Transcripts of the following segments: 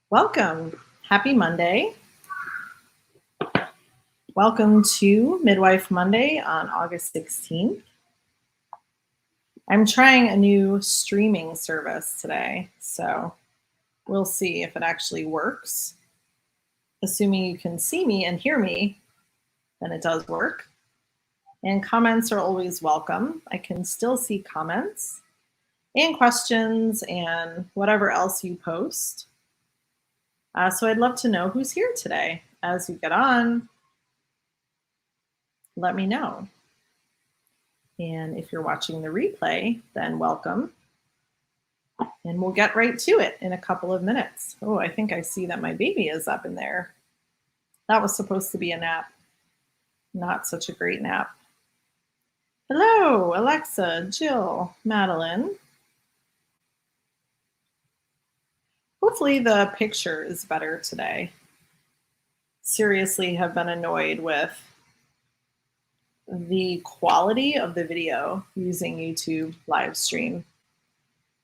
Welcome. Happy Monday. Welcome to Midwife Monday on August 16th. I'm trying a new streaming service today, so we'll see if it actually works. Assuming you can see me and hear me, then it does work. And comments are always welcome. I can still see comments and questions and whatever else you post. So I'd love to know who's here today. As you get on, let me know. And if you're watching the replay, then welcome. And we'll get right to it in a couple of minutes. Oh, I think I see that my baby is up in there. That was supposed to be a nap. Not such a great nap. Hello, Alexa, Jill, Madeline. Hopefully the picture is better today. Seriously, have been annoyed with the quality of the video using YouTube live stream.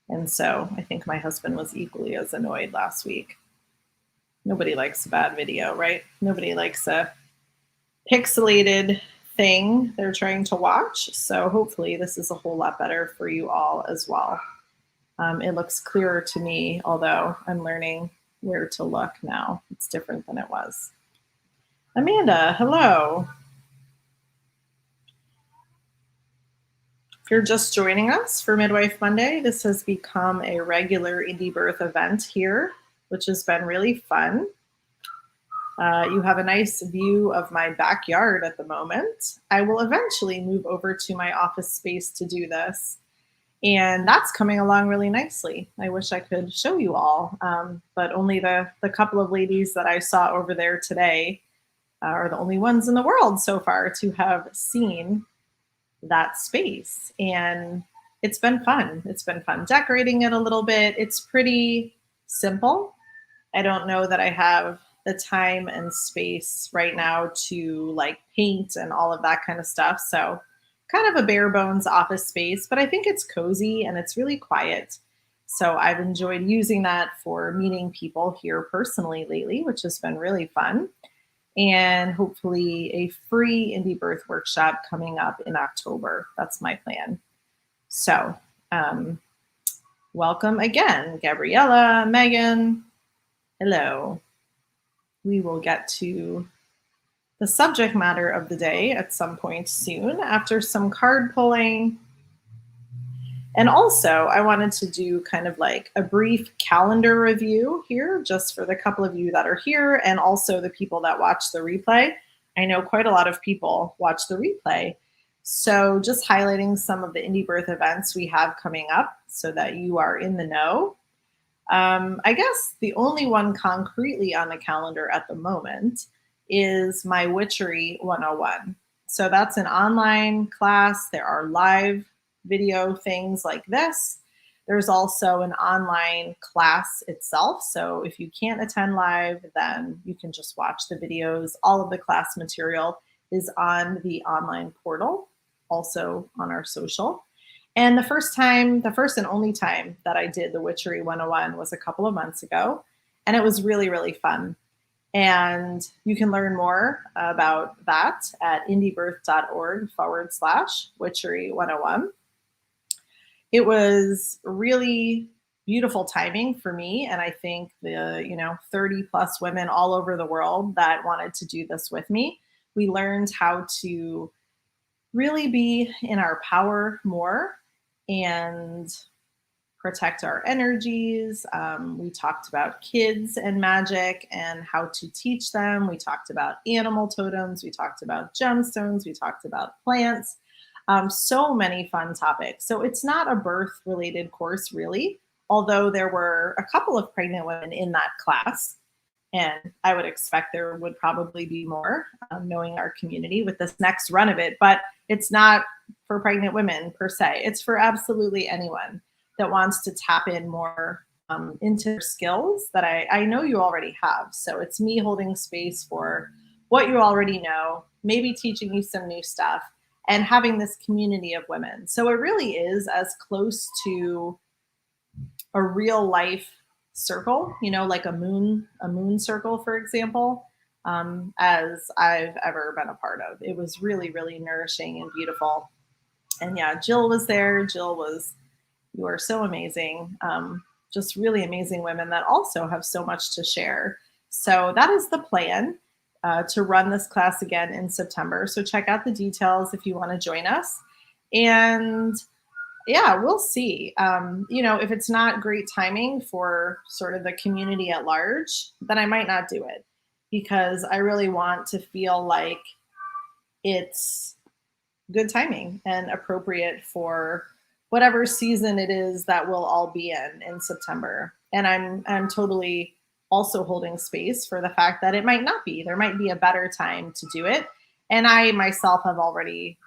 And so I think my husband was equally as annoyed last week. Nobody likes a bad video, right? Nobody likes a pixelated thing they're trying to watch. So hopefully this is a whole lot better for you all as well. It looks clearer to me, although I'm learning where to look now. It's different than it was. Amanda, hello. If you're just joining us for Midwife Monday, this has become a regular indie birth event here, which has been really fun. You have a nice view of my backyard at the moment. I will eventually move over to my office space to do this, and that's coming along really nicely. I wish I could show you all, but only the couple of ladies that I saw over there today are the only ones in the world so far to have seen that space. And it's been fun. It's been fun decorating it a little bit. It's pretty simple. I don't know that I have the time and space right now to like paint and all of that kind of stuff. So kind of a bare bones office space, but I think it's cozy and it's really quiet. So I've enjoyed using that for meeting people here personally lately, which has been really fun. And hopefully a free indie birth workshop coming up in October. That's my plan. So welcome again, Gabriella, Megan. Hello. We will get to the subject matter of the day at some point soon after some card pulling. And also, I wanted to do kind of like a brief calendar review here, just for the couple of you that are here and also the people that watch the replay. I know quite a lot of people watch the replay. So just highlighting some of the indie birth events we have coming up so that you are in the know. I guess the only one concretely on the calendar at the moment is my Witchery 101. So that's an online class. There are live video things like this. There's also an online class itself. So if you can't attend live, then you can just watch the videos. All of the class material is on the online portal, also on our social. And the first and only time that I did the Witchery 101 was a couple of months ago. And it was really, really fun. And you can learn more about that at indiebirth.org/Witchery 101. It was really beautiful timing for me. And I think the 30 plus women all over the world that wanted to do this with me. We learned how to really be in our power more and protect our energies. We talked about kids and magic and how to teach them. We talked about animal totems. We talked about gemstones. We talked about plants. So many fun topics. So it's not a birth related course really, although there were a couple of pregnant women in that class. And I would expect there would probably be more, knowing our community with this next run of it. But it's not for pregnant women per se. It's for absolutely anyone that wants to tap in more into skills that I know you already have. So it's me holding space for what you already know, maybe teaching you some new stuff, and having this community of women. So it really is as close to a real life circle, like a moon circle, for example, as I've ever been a part of. It was really, really nourishing and beautiful. And yeah, Jill was there. You are so amazing. Just really amazing women that also have so much to share. So that is the plan, to run this class again in September. So check out the details if you want to join us. And yeah, we'll see. If it's not great timing for sort of the community at large, then I might not do it, because I really want to feel like it's good timing and appropriate for whatever season it is that we'll all be in September. And I'm totally also holding space for the fact that it might not be. There might be a better time to do it. And I myself have already,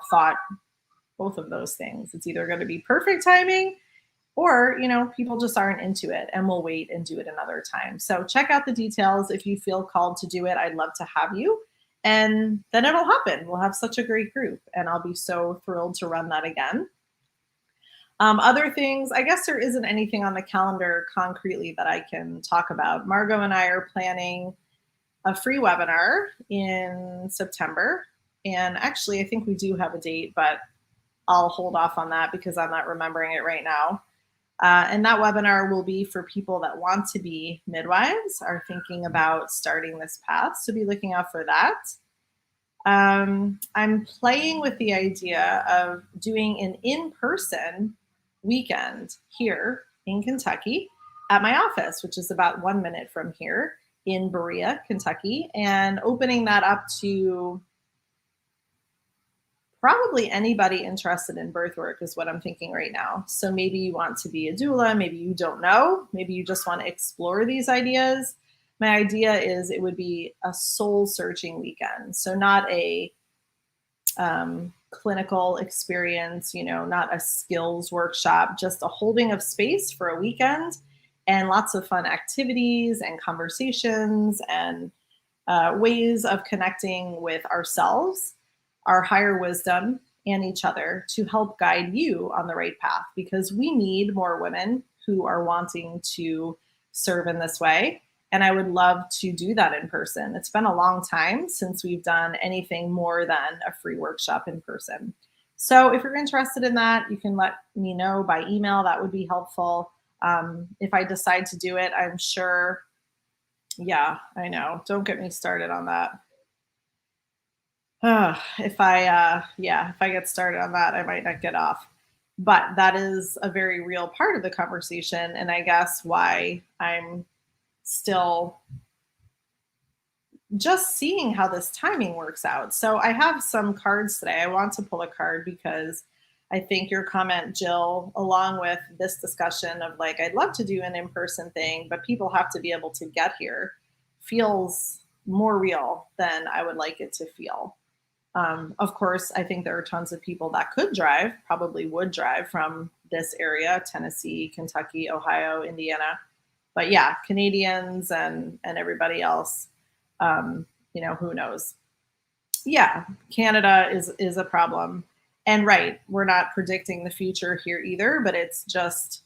thought both of those things. It's either going to be perfect timing, or, people just aren't into it and we'll wait and do it another time. So check out the details. If you feel called to do it, I'd love to have you. And then it'll happen. We'll have such a great group, and I'll be so thrilled to run that again. Other things, I guess there isn't anything on the calendar concretely that I can talk about. Margot and I are planning a free webinar in September. And actually, I think we do have a date, but I'll hold off on that because I'm not remembering it right now. And that webinar will be for people that want to be midwives, are thinking about starting this path. So be looking out for that. I'm playing with the idea of doing an in-person weekend here in Kentucky at my office, which is about 1 minute from here in Berea, Kentucky, and opening that up to probably anybody interested in birth work is what I'm thinking right now. So maybe you want to be a doula, maybe you don't know, maybe you just want to explore these ideas. My idea is it would be a soul searching weekend. So not a clinical experience, not a skills workshop, just a holding of space for a weekend, and lots of fun activities and conversations and ways of connecting with ourselves, our higher wisdom, and each other to help guide you on the right path, because we need more women who are wanting to serve in this way. And I would love to do that in person. It's been a long time since we've done anything more than a free workshop in person. So if you're interested in that, you can let me know by email. That would be helpful. If I decide to do it, I'm sure. Yeah, I know. Don't get me started on that. If I get started on that, I might not get off. But that is a very real part of the conversation, and I guess why I'm still just seeing how this timing works out. So I have some cards today. I want to pull a card because I think your comment, Jill, along with this discussion of like, I'd love to do an in-person thing, but people have to be able to get here, feels more real than I would like it to feel. Of course, I think there are tons of people that could drive, probably would drive from this area, Tennessee, Kentucky, Ohio, Indiana. But yeah, Canadians and everybody else, who knows? Yeah, Canada is a problem. And right, we're not predicting the future here either, but it's just,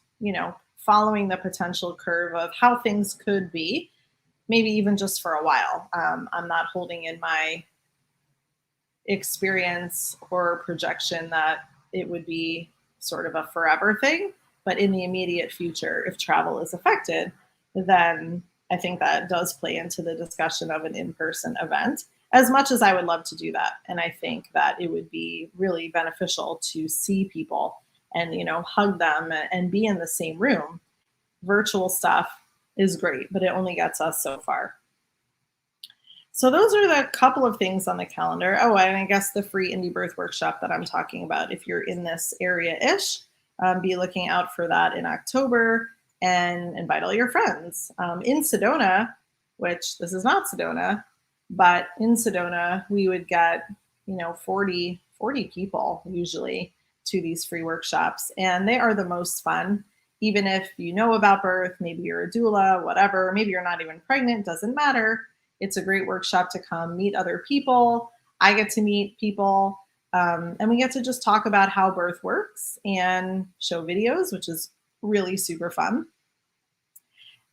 following the potential curve of how things could be, maybe even just for a while. I'm not holding in my experience or projection that it would be sort of a forever thing, but in the immediate future, if travel is affected, then I think that does play into the discussion of an in-person event, as much as I would love to do that. And I think that it would be really beneficial to see people and, hug them and be in the same room. Virtual stuff is great, but it only gets us so far. So those are the couple of things on the calendar. Oh, and I guess the free indie birth workshop that I'm talking about, if you're in this area-ish, be looking out for that in October and invite all your friends. In Sedona, which this is not Sedona, but in Sedona, we would get, 40 people usually to these free workshops. And they are the most fun, even if you know about birth, maybe you're a doula, whatever, maybe you're not even pregnant, doesn't matter. It's a great workshop to come meet other people. I get to meet people, and we get to just talk about how birth works and show videos, which is really super fun.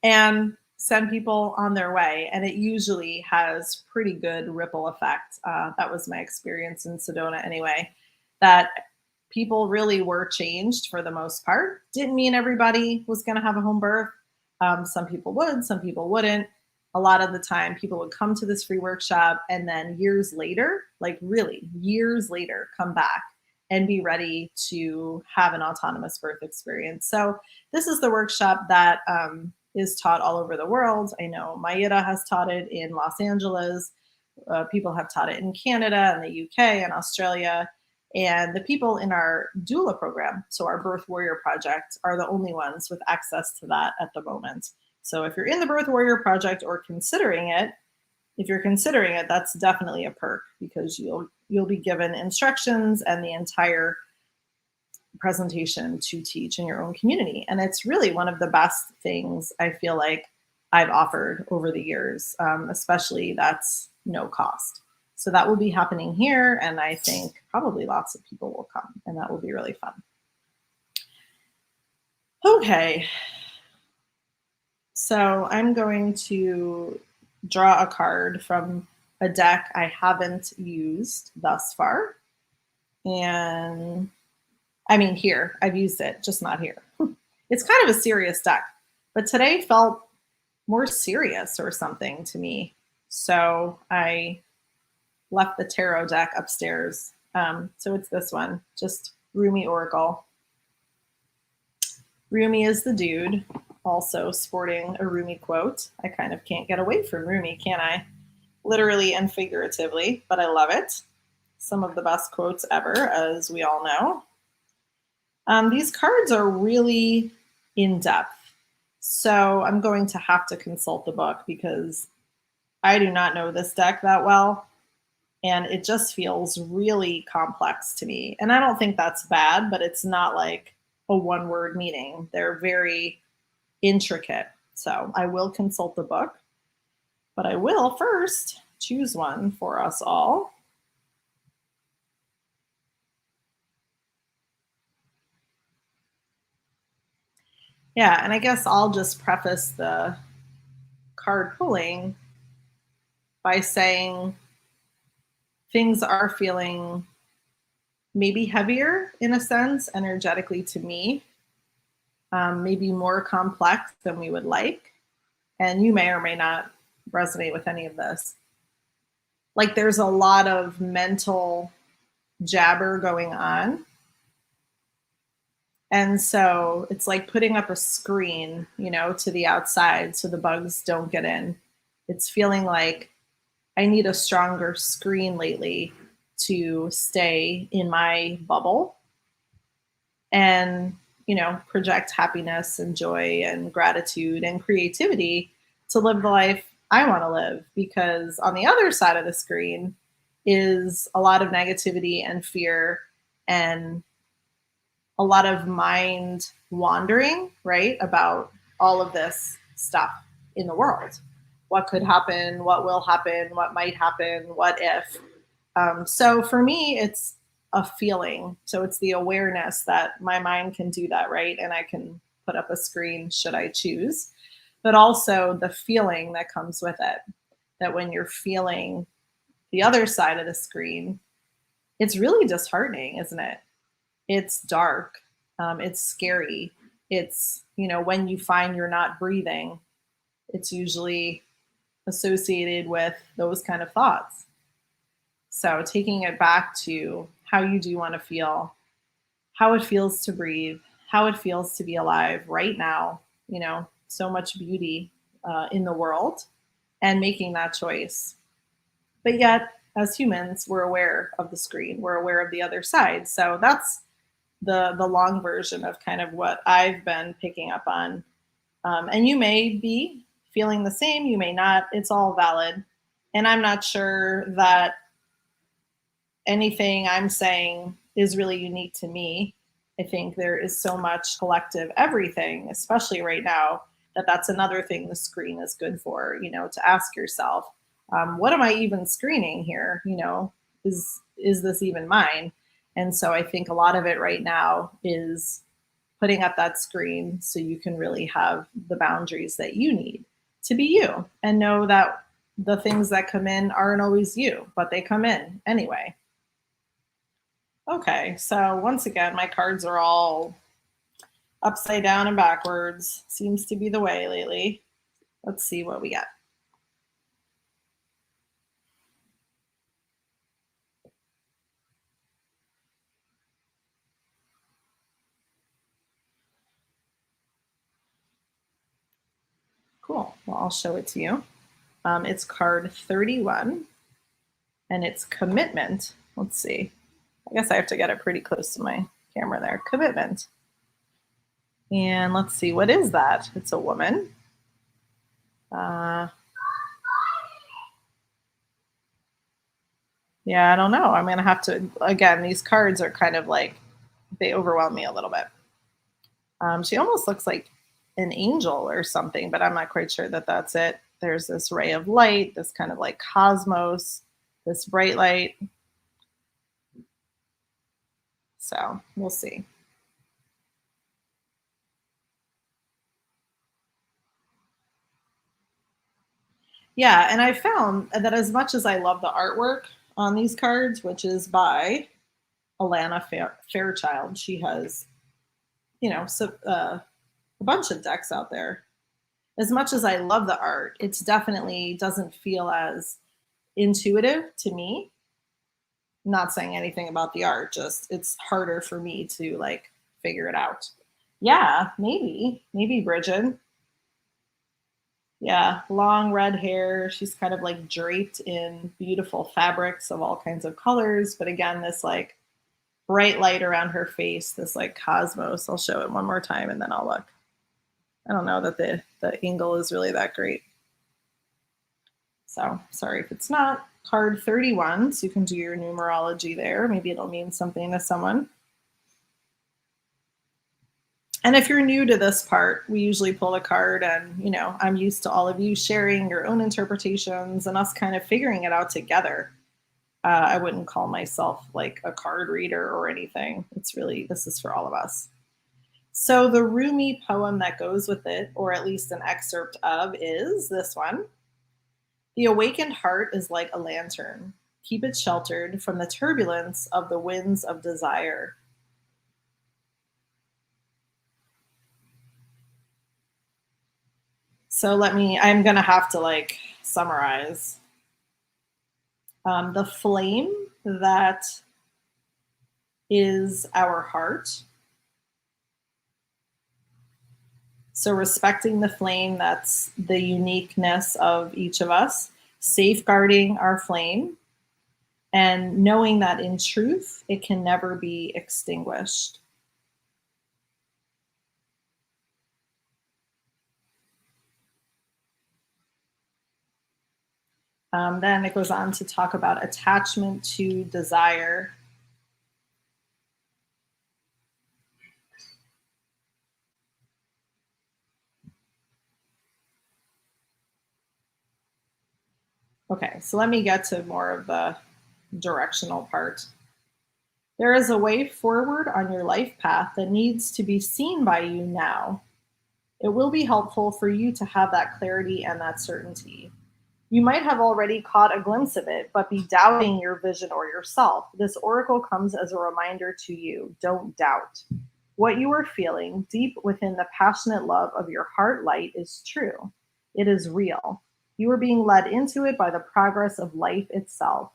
and send people on their way. And it usually has pretty good ripple effect. That was my experience in Sedona anyway, that people really were changed for the most part. Didn't mean everybody was going to have a home birth. Some people would, some people wouldn't. A lot of the time, people would come to this free workshop and then years later, like really years later, come back and be ready to have an autonomous birth experience. So, this is the workshop that is taught all over the world. I know Mayra has taught it in Los Angeles. People have taught it in Canada and the UK and Australia. And the people in our doula program, so our Birth Warrior Project, are the only ones with access to that at the moment. So if you're in the Birth Warrior Project or considering it, if you're considering it, that's definitely a perk because you'll be given instructions and the entire presentation to teach in your own community. And it's really one of the best things I feel like I've offered over the years, especially that's no cost. So that will be happening here, and I think probably lots of people will come, and that will be really fun. Okay, so I'm going to draw a card from a deck I haven't used thus far. And I mean, here, I've used it, just not here. It's kind of a serious deck, but today felt more serious or something to me. So I left the tarot deck upstairs. So it's this one, just Rumi Oracle. Rumi is the dude, also sporting a Rumi quote. I kind of can't get away from Rumi, can I? Literally and figuratively, but I love it. Some of the best quotes ever, as we all know. These cards are really in depth. So I'm going to have to consult the book because I do not know this deck that well. And it just feels really complex to me. And I don't think that's bad, but it's not like a one-word meaning. They're very intricate. So I will consult the book, but I will first choose one for us all. Yeah, and I guess I'll just preface the card pulling by saying things are feeling maybe heavier in a sense, energetically to me, maybe more complex than we would like. And you may or may not resonate with any of this. Like there's a lot of mental jabber going on. And so it's like putting up a screen, to the outside so the bugs don't get in. It's feeling like I need a stronger screen lately to stay in my bubble and, project happiness and joy and gratitude and creativity to live the life I want to live. Because on the other side of the screen is a lot of negativity and fear and a lot of mind wandering, right? About all of this stuff in the world. What could happen? What will happen? What might happen? What if? So for me, it's a feeling. So it's the awareness that my mind can do that, right? And I can put up a screen should I choose, but also the feeling that comes with it. That when you're feeling the other side of the screen, it's really disheartening, isn't it? It's dark. It's scary. It's, when you find you're not breathing, it's usually associated with those kind of thoughts. So taking it back to how you do want to feel, how it feels to breathe, how it feels to be alive right now, so much beauty in the world and making that choice. But yet, as humans, we're aware of the screen. We're aware of the other side. So that's the long version of kind of what I've been picking up on. And you may be feeling the same. You may not. It's all valid. And I'm not sure that anything I'm saying is really unique to me. I think there is so much collective everything, especially right now, that's another thing the screen is good for, to ask yourself, what am I even screening here? Is this even mine? And so I think a lot of it right now is putting up that screen so you can really have the boundaries that you need to be you and know that the things that come in aren't always you, but they come in anyway. Okay, so once again, my cards are all upside down and backwards. Seems to be the way lately. Let's see what we get. Cool. Well, I'll show it to you. It's card 31, and it's commitment. Let's see. I guess I have to get it pretty close to my camera there. Commitment. And let's see, what is that? It's a woman. Yeah, I don't know. I'm going to have to, again, these cards are kind of like, they overwhelm me a little bit. She almost looks like an angel or something, but I'm not quite sure that that's it. There's this ray of light, this kind of like cosmos, this bright light. So we'll see. Yeah, and I found that as much as I love the artwork on these cards, which is by Alana Fairchild, she has, a bunch of decks out there. As much as I love the art, it's definitely doesn't feel as intuitive to me. I'm not saying anything about the art, just it's harder for me to like figure it out. Yeah, maybe Bridget. Yeah, long red hair. She's kind of like draped in beautiful fabrics of all kinds of colors. But again, this like bright light around her face, this like cosmos. I'll show it one more time and then I'll look. I don't know that the angle is really that great. So sorry if it's not. Card 31, so you can do your numerology there. Maybe it'll mean something to someone. And if you're new to this part, we usually pull a card and, I'm used to all of you sharing your own interpretations and us kind of figuring it out together. I wouldn't call myself like a card reader or anything. This is for all of us. So the Rumi poem that goes with it, or at least an excerpt of, is this one. The awakened heart is like a lantern. Keep it sheltered from the turbulence of the winds of desire. So I'm going to have to like summarize. The flame that is our heart. So respecting the flame, that's the uniqueness of each of us, safeguarding our flame, and knowing that in truth, it can never be extinguished. Then it goes on to talk about attachment to desire. Okay, so let me get to more of the directional part. There is a way forward on your life path that needs to be seen by you now. It will be helpful for you to have that clarity and that certainty. You might have already caught a glimpse of it, but be doubting your vision or yourself. This oracle comes as a reminder to you. Don't doubt. What you are feeling deep within the passionate love of your heart light is true. It is real. You are being led into it by the progress of life itself.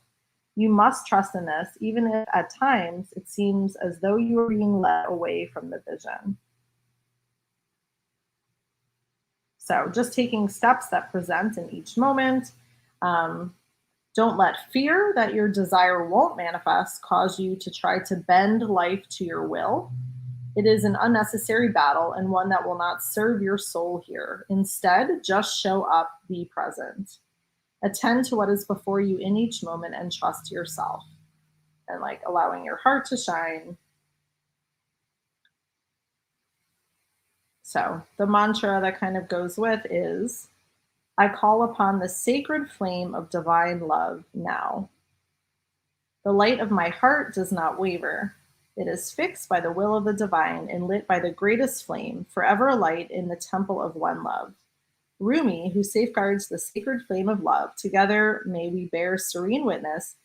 You must trust in this, even if at times it seems as though you are being led away from the vision. So just taking steps that present in each moment. Don't let fear that your desire won't manifest cause you to try to bend life to your will. It is an unnecessary battle and one that will not serve your soul here. Instead, just show up, be present. Attend to what is before you in each moment and trust yourself. And like allowing your heart to shine. So the mantra that kind of goes with is, I call upon the sacred flame of divine love now. The light of my heart does not waver. It is fixed by the will of the divine and lit by the greatest flame, forever alight in the temple of one love. Rumi, who safeguards the sacred flame of love, together may we bear serene witness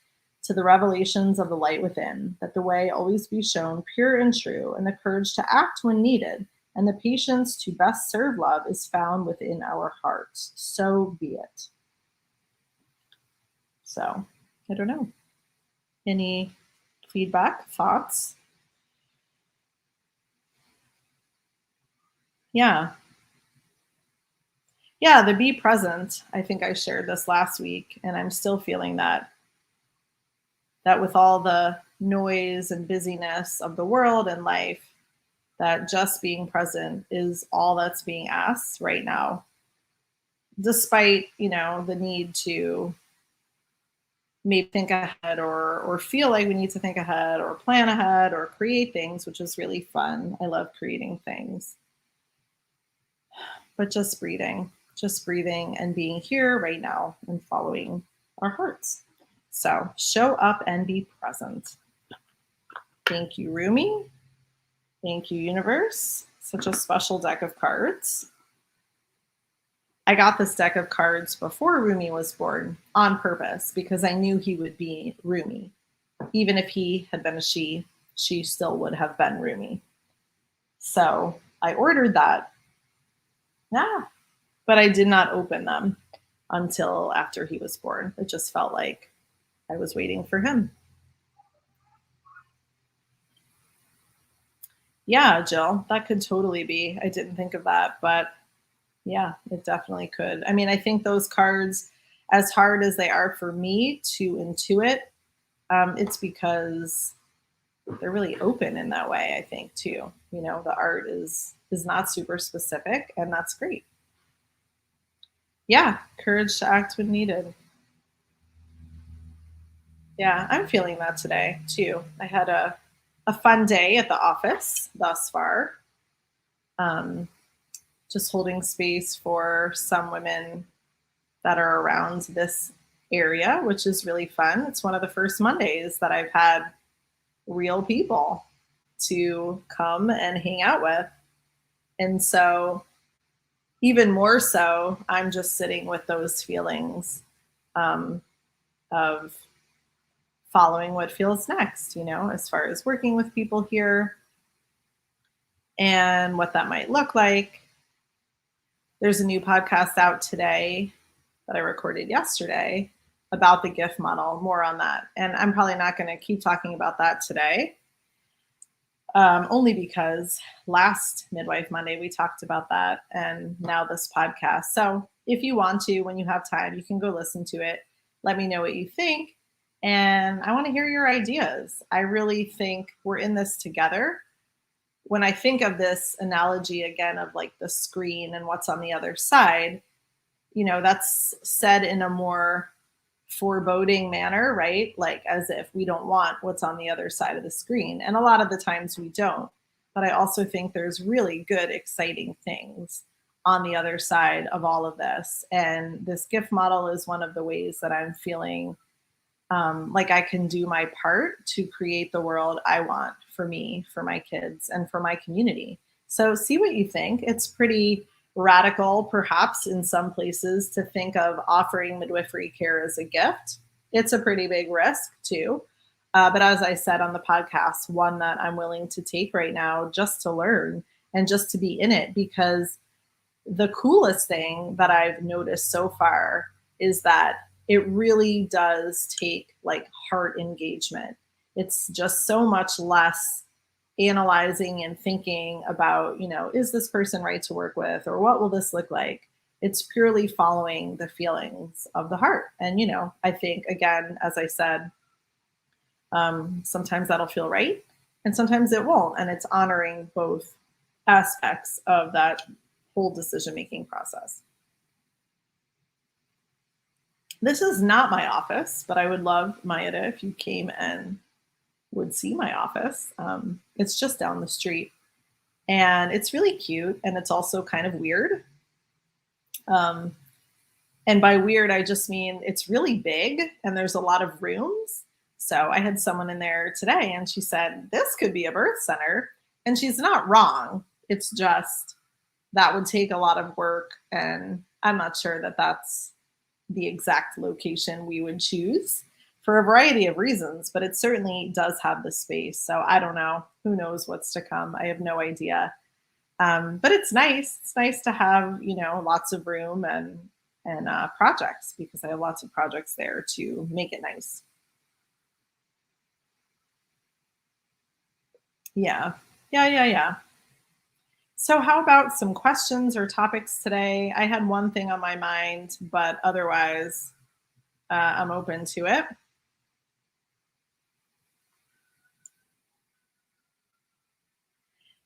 to the revelations of the light within, that the way always be shown pure and true, and the courage to act when needed, and the patience to best serve love is found within our hearts. So be it. So, I don't know. Any feedback, thoughts? Yeah. Yeah, the be present. I think I shared this last week, and I'm still feeling that with all the noise and busyness of the world and life, that just being present is all that's being asked right now, despite, the need to maybe think ahead or feel like we need to think ahead or plan ahead or create things, which is really fun. I love creating things. But just breathing and being here right now and following our hearts. So show up and be present. Thank you, Rumi. Thank you, universe. Such a special deck of cards. I got this deck of cards before Rumi was born on purpose because I knew he would be Rumi. Even if he had been a she still would have been Rumi. So I ordered that. Yeah. But I did not open them until after he was born. It just felt like I was waiting for him. Yeah, Jill, that could totally be. I didn't think of that, but yeah, it definitely could. I mean, I think those cards, as hard as they are for me to intuit, it's because they're really open in that way, I think, too. The art is not super specific, and that's great. Yeah, courage to act when needed. Yeah, I'm feeling that today too. I had a fun day at the office thus far. Um, just holding space for some women that are around this area, which is really fun. It's one of the first Mondays that I've had real people to come and hang out with. And so, even more so, I'm just sitting with those feelings of following what feels next, as far as working with people here and what that might look like. There's a new podcast out today that I recorded yesterday about the gift model, more on that. And I'm probably not going to keep talking about that today, only because last Midwife Monday we talked about that, and now this podcast. So if you want to, when you have time, you can go listen to it. Let me know what you think. And I want to hear your ideas. I really think we're in this together. When I think of this analogy again of like the screen and what's on the other side, that's said in a more foreboding manner, right? Like as if we don't want what's on the other side of the screen. And a lot of the times we don't. But I also think there's really good, exciting things on the other side of all of this. And this gift model is one of the ways that I'm feeling like I can do my part to create the world I want for me, for my kids, and for my community. So see what you think. It's pretty radical, perhaps in some places, to think of offering midwifery care as a gift. It's a pretty big risk too. But as I said on the podcast, one that I'm willing to take right now just to learn and just to be in it, because the coolest thing that I've noticed so far is that it really does take like heart engagement. It's just so much less analyzing and thinking about, is this person right to work with, or what will this look like? It's purely following the feelings of the heart. And, I think, again, as I said, sometimes that'll feel right and sometimes it won't. And it's honoring both aspects of that whole decision-making process. This is not my office, but I would love, Mayada, if you came and would see my office. It's just down the street. And it's really cute, and it's also kind of weird. And by weird, I just mean it's really big, and there's a lot of rooms. So I had someone in there today and she said, this could be a birth center. And she's not wrong. It's just that would take a lot of work. And I'm not sure that that's the exact location we would choose for a variety of reasons, but it certainly does have the space. So I don't know. Who knows what's to come? I have no idea. But it's nice. It's nice to have, lots of room and projects because I have lots of projects there to make it nice. Yeah. Yeah, yeah, yeah. So how about some questions or topics today? I had one thing on my mind, but otherwise, I'm open to it.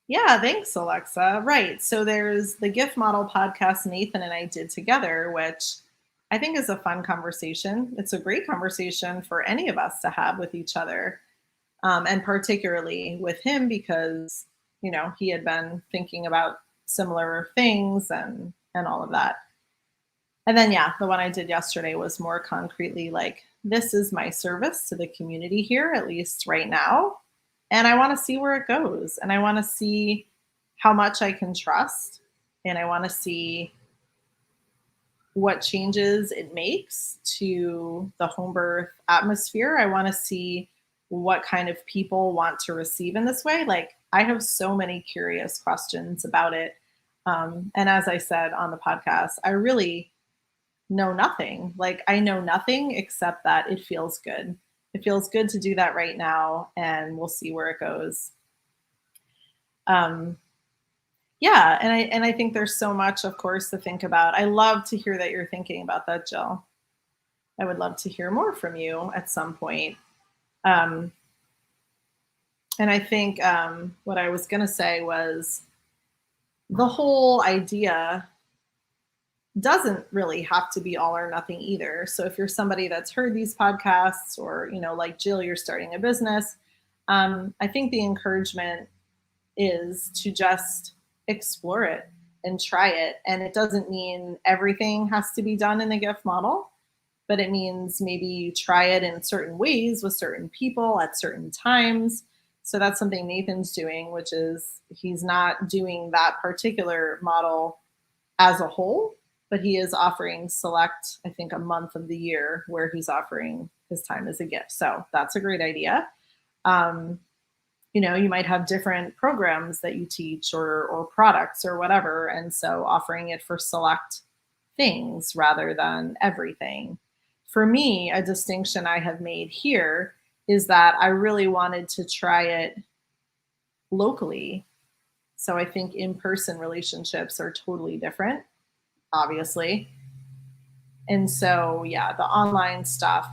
Yeah, thanks, Alexa. Right. So there's the gift model podcast Nathan and I did together, which I think is a fun conversation. It's a great conversation for any of us to have with each other, and particularly with him because he had been thinking about similar things and all of that. And then yeah, the one I did yesterday was more concretely like this is my service to the community here, at least right now. And I want to see where it goes. And I want to see how much I can trust. And I want to see what changes it makes to the home birth atmosphere. I want to see what kind of people want to receive in this way. Like, I have so many curious questions about it. And as I said on the podcast, I really know nothing. Like, I know nothing except that it feels good. It feels good to do that right now, and we'll see where it goes. Um, yeah, and I think there's so much, of course, to think about. I love to hear that you're thinking about that, Jill. I would love to hear more from you at some point. Um, and I think what I was going to say was the whole idea doesn't really have to be all or nothing either. So if you're somebody that's heard these podcasts or, like Jill, you're starting a business, I think the encouragement is to just explore it and try it. And it doesn't mean everything has to be done in the gift model, but it means maybe you try it in certain ways with certain people at certain times. So that's something Nathan's doing, which is he's not doing that particular model as a whole, but he is offering select, I think, a month of the year where he's offering his time as a gift. So that's a great idea. You might have different programs that you teach or products or whatever. And so offering it for select things rather than everything. For me, a distinction I have made here is that I really wanted to try it locally. So I think in-person relationships are totally different, obviously. And so, yeah, the online stuff,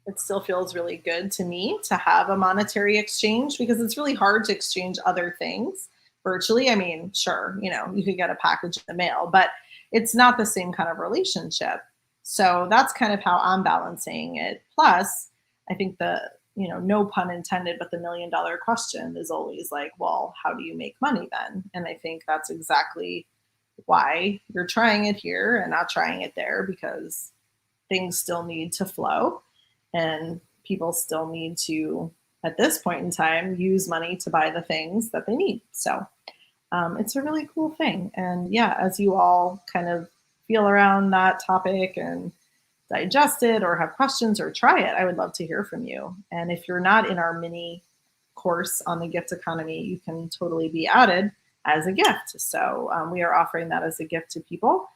it still feels really good to me to have a monetary exchange because it's really hard to exchange other things virtually. I mean, sure, you could get a package in the mail, but it's not the same kind of relationship. So that's kind of how I'm balancing it. Plus, I think no pun intended, but the $1 million question is always like, well, how do you make money then? And I think that's exactly why you're trying it here and not trying it there, because things still need to flow and people still need to, at this point in time, use money to buy the things that they need. So it's a really cool thing. And yeah, as you all kind of feel around that topic and digest it or have questions or try it, I would love to hear from you. And if you're not in our mini course on the gift economy, you can totally be added as a gift. So we are offering that as a gift to people,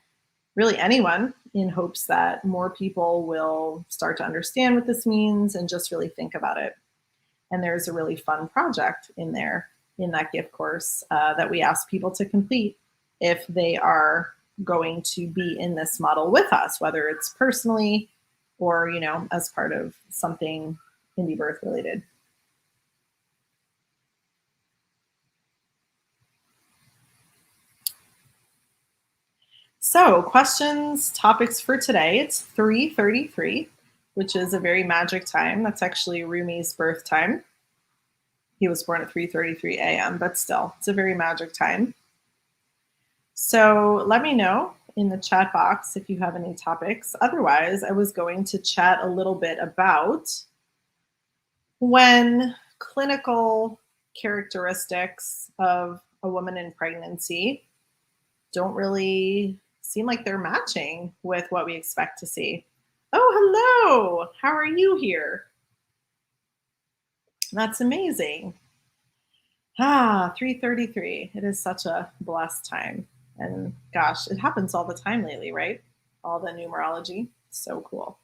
really anyone, in hopes that more people will start to understand what this means and just really think about it. And there's a really fun project in there in that gift course that we ask people to complete if they are going to be in this model with us, whether it's personally or, as part of something indie birth related. So questions, topics for today. It's 3:33, which is a very magic time. That's actually Rumi's birth time. He was born at 3:33 a.m., but still, it's a very magic time. So let me know in the chat box if you have any topics. Otherwise, I was going to chat a little bit about when clinical characteristics of a woman in pregnancy don't really seem like they're matching with what we expect to see. Oh, hello. How are you here? That's amazing. 3:33. It is such a blessed time. And gosh, it happens all the time lately, right? All the numerology. So cool.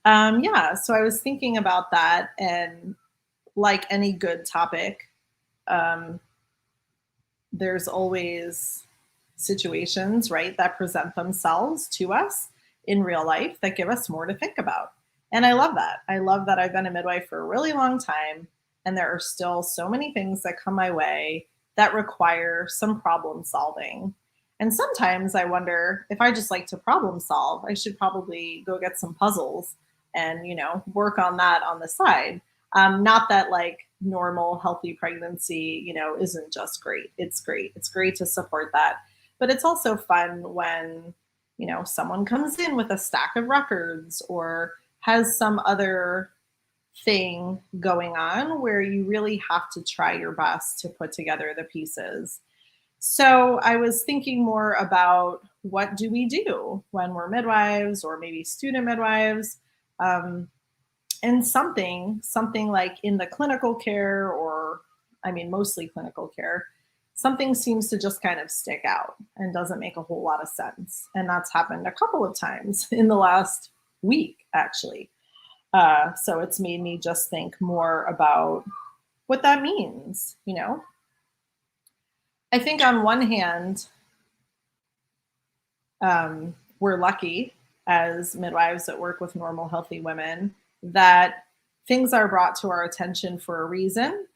Yeah, so I was thinking about that, and like any good topic, um, there's always situations, right, that present themselves to us in real life that give us more to think about. And I love that. I love that I've been a midwife for a really long time, and there are still so many things that come my way that require some problem solving. And sometimes I wonder if I just like to problem solve, I should probably go get some puzzles and, work on that on the side. Not that like normal healthy pregnancy, isn't just great. It's great. It's great to support that. But it's also fun when, someone comes in with a stack of records or has some other thing going on where you really have to try your best to put together the pieces. So I was thinking more about what do we do when we're midwives or maybe student midwives. And something like in the clinical care, or I mean mostly clinical care, something seems to just kind of stick out and doesn't make a whole lot of sense. And that's happened a couple of times in the last week, actually. So it's made me just think more about what that means. I think on one hand, we're lucky as midwives that work with normal, healthy women that things are brought to our attention for a reason.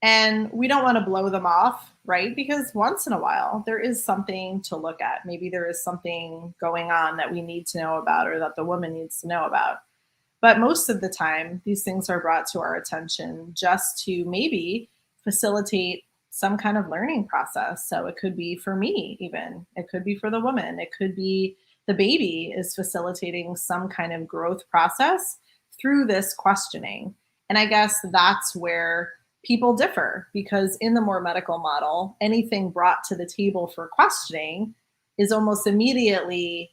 And we don't want to blow them off, right? Because once in a while, there is something to look at. Maybe there is something going on that we need to know about or that the woman needs to know about. But most of the time, these things are brought to our attention just to maybe facilitate some kind of learning process. So it could be for me, even. It could be for the woman. It could be the baby is facilitating some kind of growth process through this questioning. And I guess that's where people differ, because in the more medical model, anything brought to the table for questioning is almost immediately,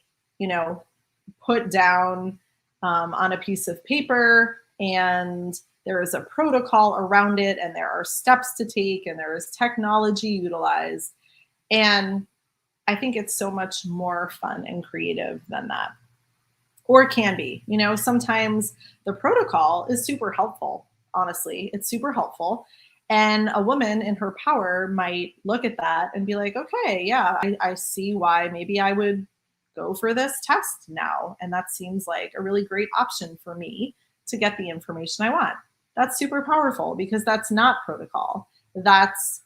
put down on a piece of paper, and there is a protocol around it, and there are steps to take, and there is technology utilized. And I think it's so much more fun and creative than that, or can be. Sometimes the protocol is super helpful. Honestly, it's super helpful. And a woman in her power might look at that and be like, okay, yeah, I see why maybe I would go for this test now. And that seems like a really great option for me to get the information I want. That's super powerful because that's not protocol. That's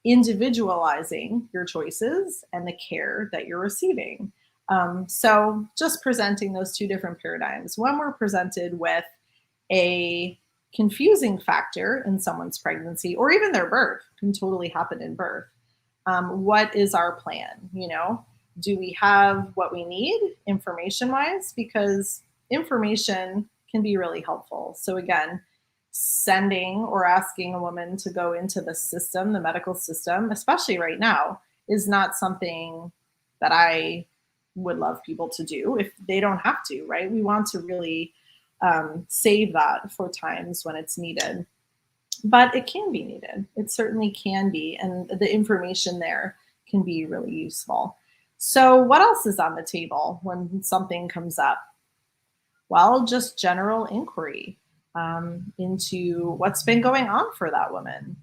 individualizing your choices and the care that you're receiving. So just presenting those two different paradigms. When we're presented with a confusing factor in someone's pregnancy or even their birth, can totally happen in birth. What is our plan? Do we have what we need information wise? Because information can be really helpful. So again, sending or asking a woman to go into the system, the medical system, especially right now, is not something that I would love people to do if they don't have to, right? We want to really save that for times when it's needed. But it can be needed. It certainly can be. And the information there can be really useful. So what else is on the table when something comes up? Well, just general inquiry into what's been going on for that woman,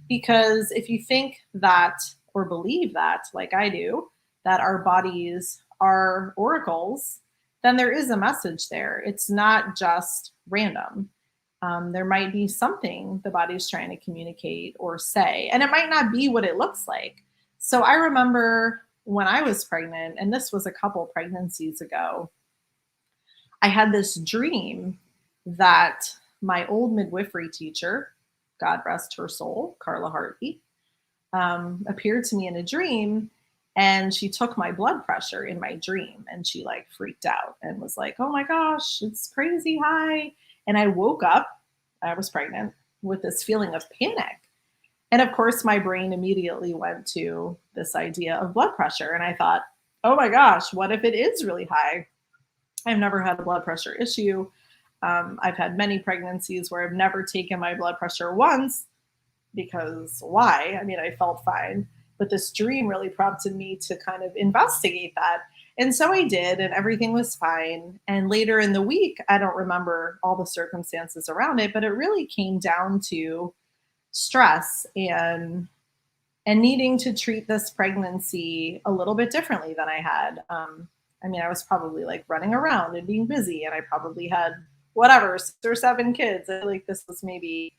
because if you think that or believe that, like I do, that our bodies are oracles, then there is a message there. It's not just random. There might be something the body's trying to communicate or say, and it might not be what it looks like. So I remember when I was pregnant, and this was a couple pregnancies ago, I had this dream that my old midwifery teacher, God rest her soul, Carla Harvey, appeared to me in a dream And she took my blood pressure in my dream and she like freaked out and was like, oh my gosh, it's crazy high. And I woke up, I was pregnant, with this feeling of panic. And of course, my brain immediately went to this idea of blood pressure. And I thought, oh my gosh, what if it is really high? I've never had a blood pressure issue. I've had many pregnancies where I've never taken my blood pressure once, because why? I mean, I felt fine. But this dream really prompted me to kind of investigate that. And so I did, and everything was fine. And later in the week, I don't remember all the circumstances around it, but it really came down to stress and needing to treat this pregnancy a little bit differently than I had. I mean, I was probably like running around and being busy, and I probably had whatever, 6 or 7 kids. I feel like this was maybe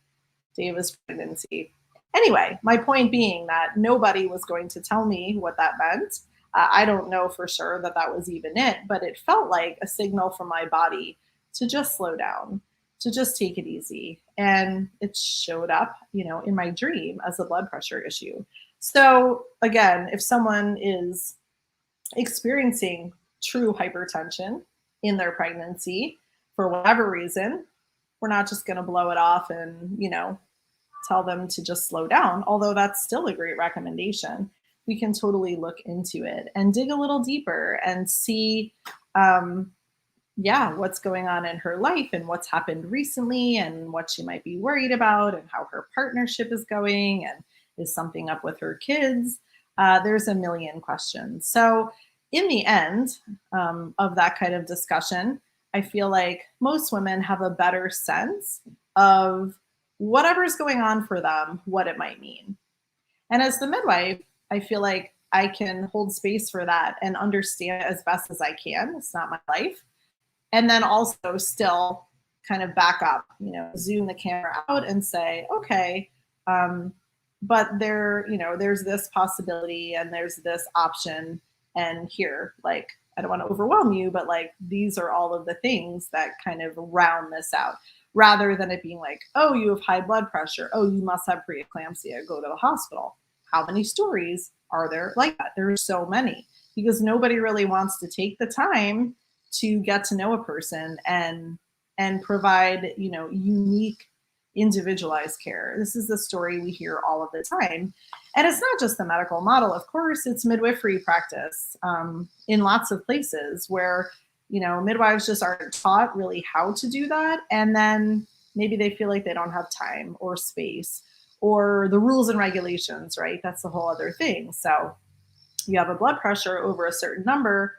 David's pregnancy. Anyway, my point being that nobody was going to tell me what that meant. I don't know for sure that that was even it, but it felt like a signal from my body to just slow down, to just take it easy. And it showed up, in my dream as a blood pressure issue. So again, if someone is experiencing true hypertension in their pregnancy for whatever reason, we're not just going to blow it off and, tell them to just slow down, although that's still a great recommendation. We can totally look into it and dig a little deeper and see, what's going on in her life and what's happened recently and what she might be worried about and how her partnership is going and is something up with her kids. There's a million questions. So in the end of that kind of discussion, I feel like most women have a better sense of whatever's going on for them, what it might mean. And as the midwife, I feel like I can hold space for that and understand as best as I can. It's not my life. And then also still kind of back up, zoom the camera out and say, okay, but there's this possibility and there's this option. And here, like, I don't want to overwhelm you, but like, these are all of the things that kind of round this out, rather than it being like, oh, you have high blood pressure. Oh, you must have preeclampsia. Go to the hospital. How many stories are there like that? There's so many, because nobody really wants to take the time to get to know a person and provide, unique, individualized care. This is the story we hear all of the time. And it's not just the medical model. Of course, it's midwifery practice in lots of places where, midwives just aren't taught really how to do that. And then maybe they feel like they don't have time or space or the rules and regulations, right? That's the whole other thing. So you have a blood pressure over a certain number,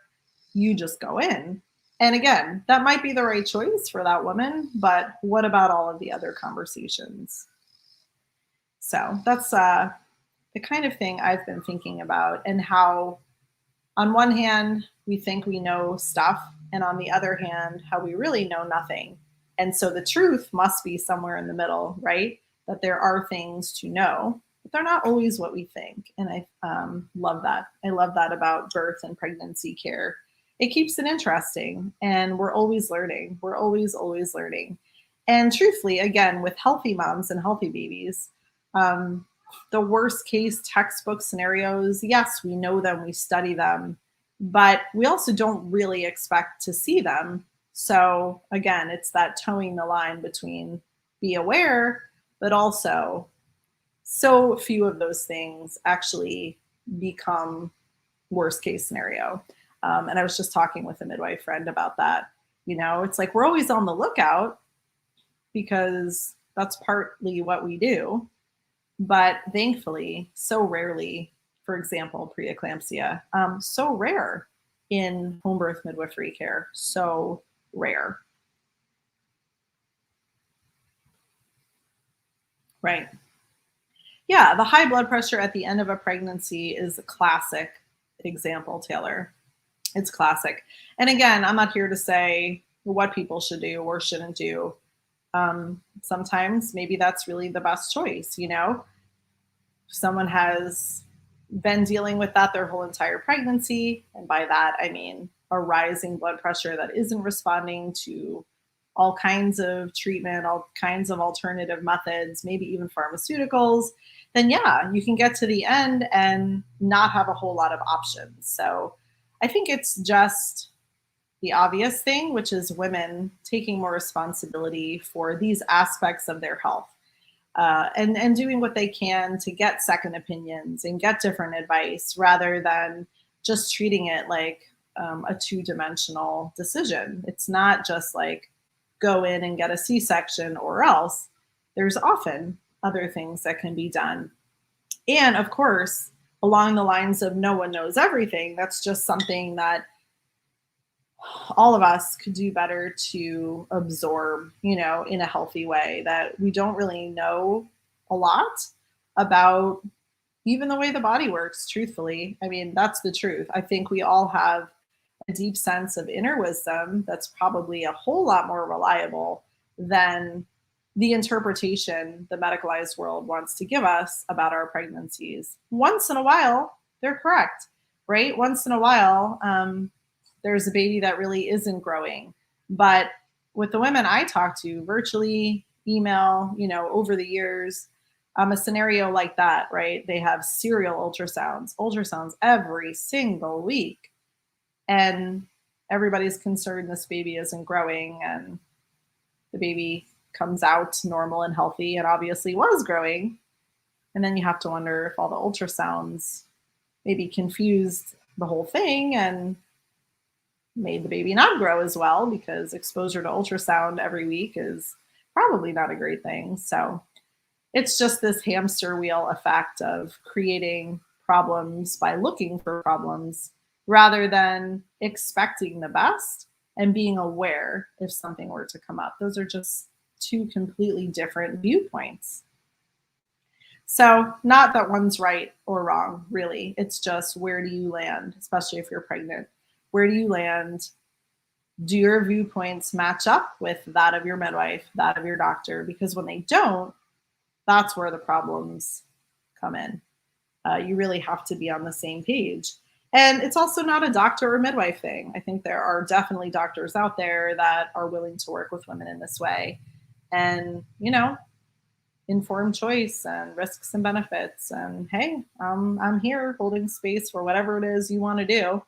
you just go in. And again, that might be the right choice for that woman, but what about all of the other conversations? So that's the kind of thing I've been thinking about, and how on one hand, we think we know stuff, and on the other hand, how we really know nothing. And so the truth must be somewhere in the middle, right? That there are things to know, but they're not always what we think. And I love that. I love that about birth and pregnancy care. It keeps it interesting, and we're always learning. We're always learning. And truthfully, again, with healthy moms and healthy babies, the worst case textbook scenarios, yes, we know them, we study them, but we also don't really expect to see them. So again, it's that towing the line between be aware, but also so few of those things actually become worst case scenario. And I was just talking with a midwife friend about that. It's like we're always on the lookout because that's partly what we do. But thankfully, so rarely, for example, preeclampsia, so rare in home birth midwifery care, so rare. Right. Yeah, the high blood pressure at the end of a pregnancy is a classic example, Taylor. It's classic. And again, I'm not here to say what people should do or shouldn't do. Sometimes maybe that's really the best choice, Someone has been dealing with that their whole entire pregnancy. And by that, I mean a rising blood pressure that isn't responding to all kinds of treatment, all kinds of alternative methods, maybe even pharmaceuticals, then yeah, you can get to the end and not have a whole lot of options. So I think it's just the obvious thing, which is women taking more responsibility for these aspects of their health, and doing what they can to get second opinions and get different advice rather than just treating it like a two-dimensional decision. It's not just like go in and get a C-section or else. There's often other things that can be done. And of course, along the lines of no one knows everything, that's just something that all of us could do better to absorb, in a healthy way, that we don't really know a lot about even the way the body works, truthfully. I mean, that's the truth. I think we all have a deep sense of inner wisdom that's probably a whole lot more reliable than the interpretation the medicalized world wants to give us about our pregnancies. Once in a while, they're correct, right? Once in a while, there's a baby that really isn't growing. But with the women I talk to, virtually, email, over the years, a scenario like that, right? They have serial ultrasounds every single week. And everybody's concerned this baby isn't growing, and the baby comes out normal and healthy and obviously was growing. And then you have to wonder if all the ultrasounds maybe confused the whole thing and made the baby not grow as well, because exposure to ultrasound every week is probably not a great thing. So it's just this hamster wheel effect of creating problems by looking for problems rather than expecting the best and being aware if something were to come up. Those are just two completely different viewpoints. So not that one's right or wrong, really. It's just, where do you land, especially if you're pregnant? Where do you land? Do your viewpoints match up with that of your midwife, that of your doctor? Because when they don't, that's where the problems come in. You really have to be on the same page. And it's also not a doctor or midwife thing. I think there are definitely doctors out there that are willing to work with women in this way. And, informed choice and risks and benefits. And hey, I'm here holding space for whatever it is you want to do.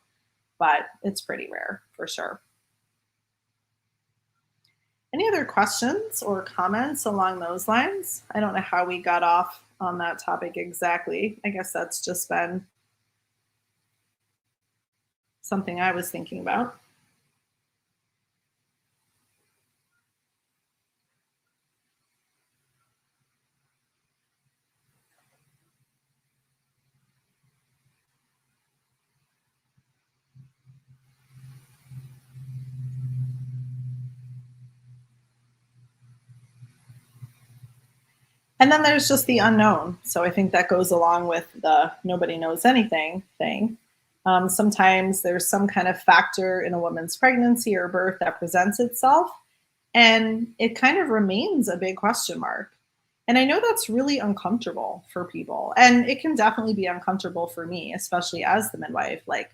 But it's pretty rare for sure. Any other questions or comments along those lines? I don't know how we got off on that topic exactly. I guess that's just been something I was thinking about. And then there's just the unknown. So I think that goes along with the nobody knows anything thing. Sometimes there's some kind of factor in a woman's pregnancy or birth that presents itself, and it kind of remains a big question mark. And I know that's really uncomfortable for people. And it can definitely be uncomfortable for me, especially as the midwife. Like,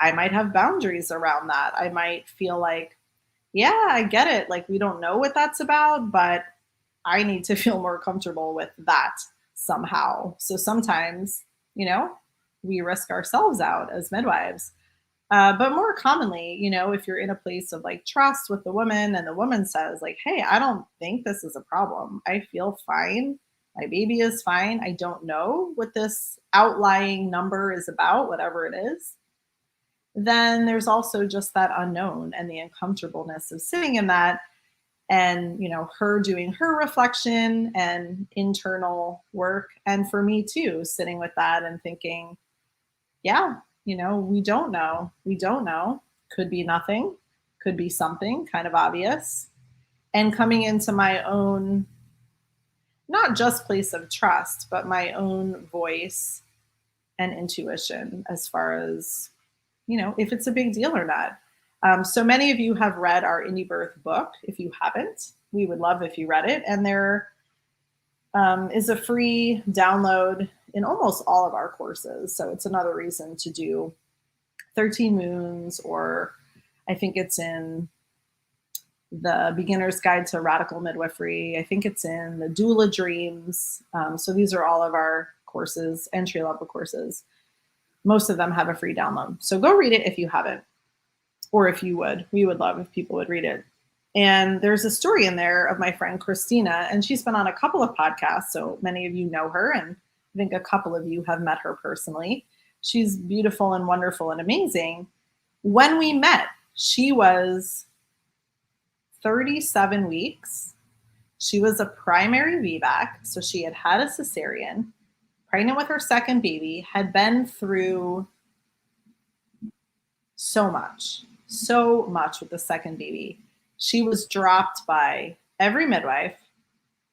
I might have boundaries around that. I might feel like, yeah, I get it. Like, we don't know what that's about, but I need to feel more comfortable with that somehow. So sometimes, we risk ourselves out as midwives. But more commonly, if you're in a place of like trust with the woman and the woman says, like, hey, I don't think this is a problem. I feel fine. My baby is fine. I don't know what this outlying number is about, whatever it is. Then there's also just that unknown and the uncomfortableness of sitting in that, and her doing her reflection and internal work, and for me too, sitting with that and thinking, yeah, we don't know, could be nothing, could be something kind of obvious, and coming into my own, not just place of trust, but my own voice and intuition as far as if it's a big deal or not. So many of you have read our Indie Birth book. If you haven't, we would love if you read it. And there is a free download in almost all of our courses. So it's another reason to do 13 Moons, or I think it's in the Beginner's Guide to Radical Midwifery. I think it's in the Doula Dreams. So these are all of our courses, entry-level courses. Most of them have a free download. So go read it if you haven't, or if you would. We would love if people would read it. And there's a story in there of my friend Christina, and she's been on a couple of podcasts, so many of you know her, and I think a couple of you have met her personally. She's beautiful and wonderful and amazing. When we met, she was 37 weeks. She was a primary VBAC, so she had had a cesarean, pregnant with her second baby, had been through so much with the second baby. She was dropped by every midwife,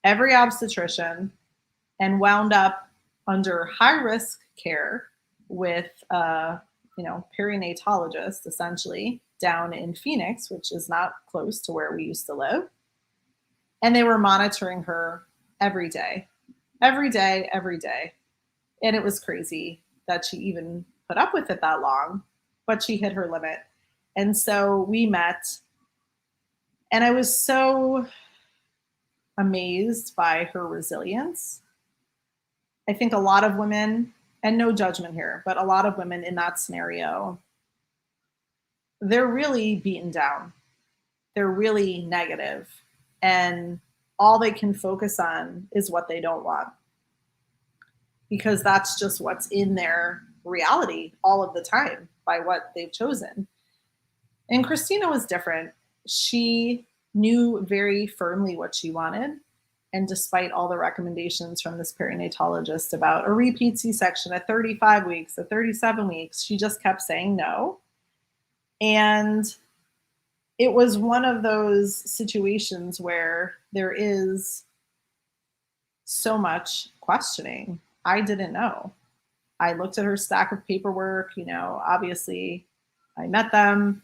every obstetrician, and wound up under high risk care with a perinatologist, essentially, down in Phoenix, which is not close to where we used to live. And they were monitoring her every day. And it was crazy that she even put up with it that long, but she hit her limit. And so we met, and I was so amazed by her resilience. I think a lot of women, and no judgment here, but a lot of women in that scenario, they're really beaten down. They're really negative, and all they can focus on is what they don't want, because that's just what's in their reality all of the time by what they've chosen. And Christina was different. She knew very firmly what she wanted. And despite all the recommendations from this perinatologist about a repeat C-section at 35 weeks, at 37 weeks, she just kept saying no. And it was one of those situations where there is so much questioning. I didn't know. I looked at her stack of paperwork, obviously I met them.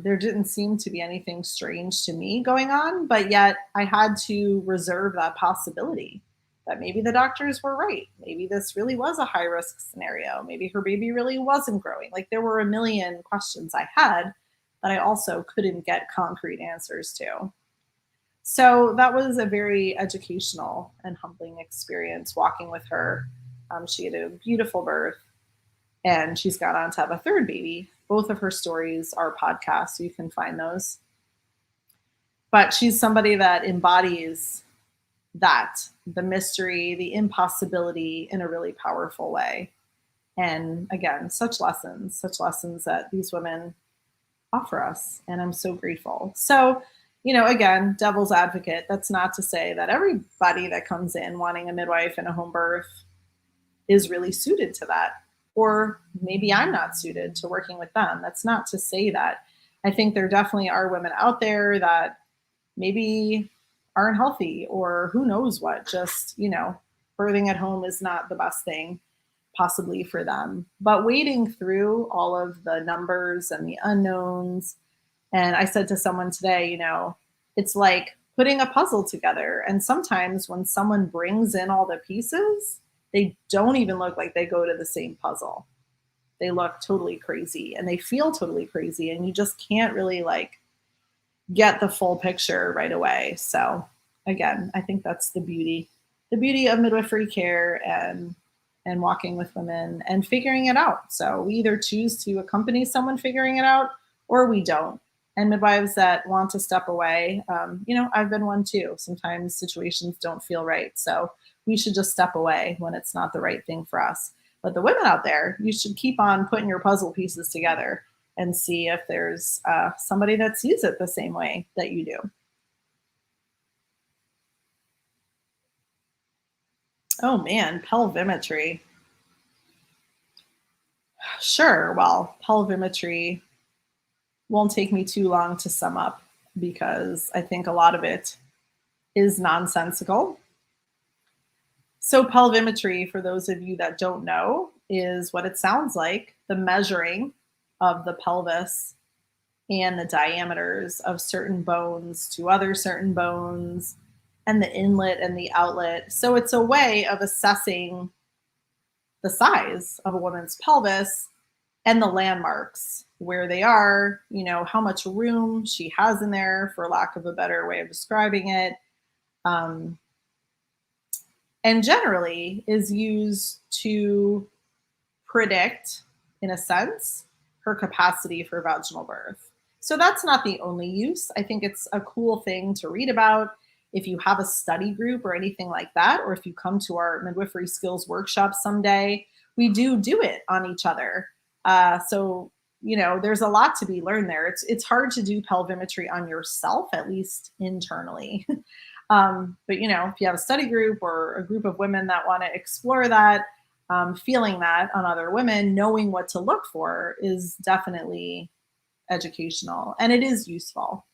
There didn't seem to be anything strange to me going on, but yet I had to reserve that possibility that maybe the doctors were right. Maybe this really was a high risk scenario. Maybe her baby really wasn't growing. Like, there were a million questions I had that I also couldn't get concrete answers to. So that was a very educational and humbling experience walking with her. She had a beautiful birth, and she's gone on to have a third baby. Both of her stories are podcasts, so you can find those. But she's somebody that embodies the mystery, the impossibility in a really powerful way. And again, such lessons that these women offer us. And I'm so grateful. So, again, devil's advocate, that's not to say that everybody that comes in wanting a midwife and a home birth is really suited to that. Or maybe I'm not suited to working with them. That's not to say that. I think there definitely are women out there that maybe aren't healthy, or who knows what, just, birthing at home is not the best thing possibly for them. But wading through all of the numbers and the unknowns. And I said to someone today, it's like putting a puzzle together. And sometimes when someone brings in all the pieces, they don't even look like they go to the same puzzle. They look totally crazy and they feel totally crazy, and you just can't really get the full picture right away. So again, I think that's the beauty of midwifery care and walking with women and figuring it out. So we either choose to accompany someone figuring it out, or we don't. And midwives that want to step away, I've been one too. Sometimes situations don't feel right. So we should just step away when it's not the right thing for us. But the women out there, you should keep on putting your puzzle pieces together and see if there's somebody that sees it the same way that you do. Oh man, pelvimetry. Sure. Well, pelvimetry won't take me too long to sum up, because I think a lot of it is nonsensical. So pelvimetry, for those of you that don't know, is what it sounds like: the measuring of the pelvis and the diameters of certain bones to other certain bones, and the inlet and the outlet. So it's a way of assessing the size of a woman's pelvis and the landmarks where they are, how much room she has in there, for lack of a better way of describing it. Um, and generally is used to predict, in a sense, her capacity for vaginal birth. So that's not the only use. I think it's a cool thing to read about. If you have a study group or anything like that, or if you come to our midwifery skills workshop someday, we do it on each other. So there's a lot to be learned there. It's hard to do pelvimetry on yourself, at least internally. But if you have a study group or a group of women that want to explore that, feeling that on other women, knowing what to look for is definitely educational, and it is useful.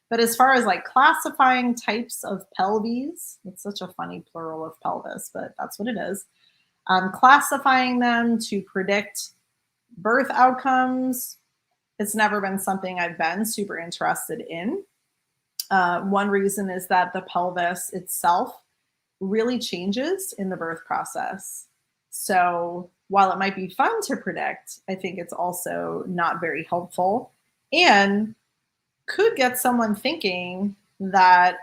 But as far as like classifying types of pelvies, it's such a funny plural of pelvis, but that's what it is. Classifying them to predict birth outcomes, it's never been something I've been super interested in. One reason is that the pelvis itself really changes in the birth process. So while it might be fun to predict, I think it's also not very helpful and could get someone thinking that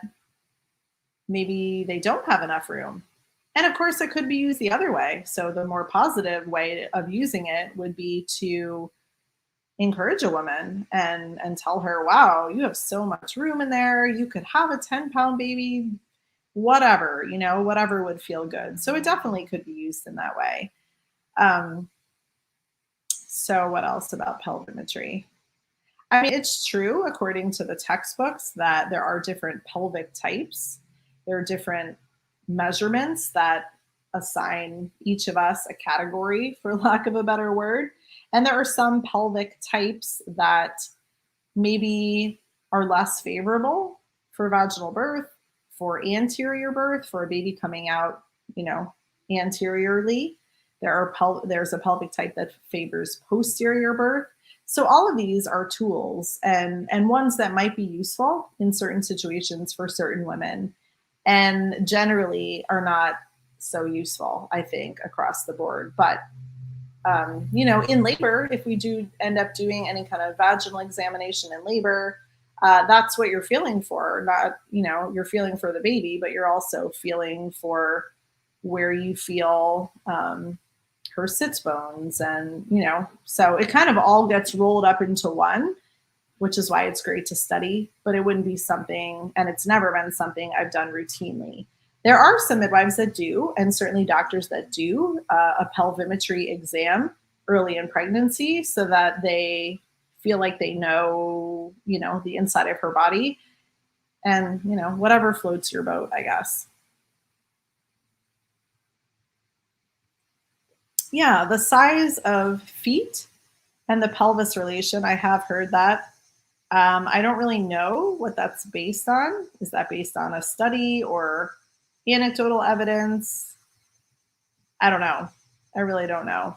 maybe they don't have enough room. And of course, it could be used the other way. So the more positive way of using it would be to encourage a woman and tell her, wow, you have so much room in there. You could have a 10-pound baby, whatever, whatever would feel good. So it definitely could be used in that way. So what else about pelvimetry? I mean, it's true, according to the textbooks, that there are different pelvic types. There are different measurements that assign each of us a category, for lack of a better word. And there are some pelvic types that maybe are less favorable for vaginal birth, for anterior birth, for a baby coming out, anteriorly. There's a pelvic type that favors posterior birth. So all of these are tools and ones that might be useful in certain situations for certain women, and generally are not so useful, I think, across the board. But in labor, if we do end up doing any kind of vaginal examination in labor, that's what you're feeling for. Not, you're feeling for the baby, but you're also feeling for where you feel her sits bones. And, so it kind of all gets rolled up into one, which is why it's great to study, but it wouldn't be something, and it's never been something I've done routinely. There are some midwives that do, and certainly doctors that do a pelvimetry exam early in pregnancy so that they feel like they know, the inside of her body, and, whatever floats your boat, I guess. Yeah, the size of feet and the pelvis relation, I have heard that. I don't really know what that's based on. Is that based on a study or anecdotal evidence? I don't know. I really don't know.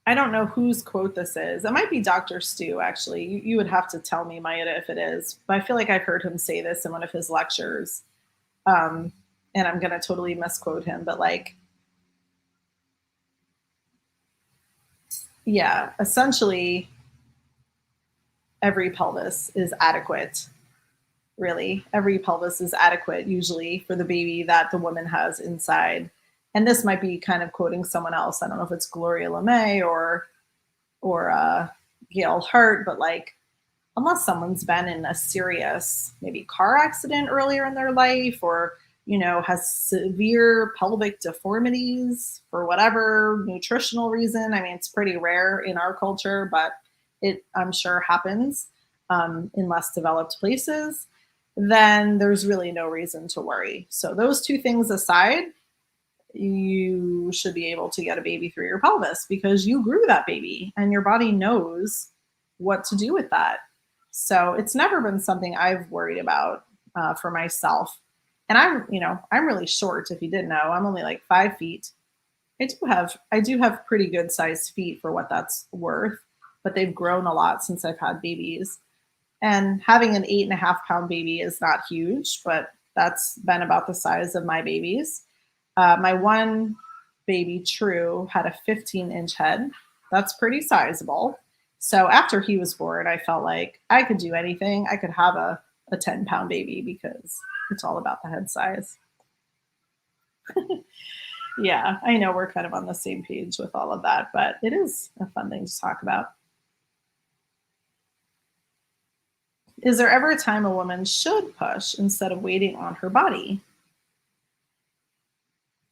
I don't know whose quote this is. It might be Dr. Stu, actually. You would have to tell me, Maya, if it is. But I feel like I've heard him say this in one of his lectures. And I'm going to totally misquote him. But yeah, essentially, every pelvis is adequate. Really, every pelvis is adequate usually for the baby that the woman has inside. And this might be kind of quoting someone else. I don't know if it's Gloria LeMay or Gail Hart, but unless someone's been in a serious maybe car accident earlier in their life, or has severe pelvic deformities for whatever nutritional reason. I mean, it's pretty rare in our culture, but it, I'm sure, happens in less developed places. Then there's really no reason to worry. So those two things aside, you should be able to get a baby through your pelvis because you grew that baby and your body knows what to do with that. So it's never been something I've worried about for myself. And I'm really short. If you didn't know, I'm only 5 feet. I do have pretty good sized feet for what that's worth, but they've grown a lot since I've had babies. And having an 8.5-pound baby is not huge, but that's been about the size of my babies. My one baby, True, had a 15-inch head. That's pretty sizable. So after he was born, I felt like I could do anything. I could have a 10-pound baby because it's all about the head size. Yeah, I know we're kind of on the same page with all of that, but it is a fun thing to talk about. Is there ever a time a woman should push instead of waiting on her body?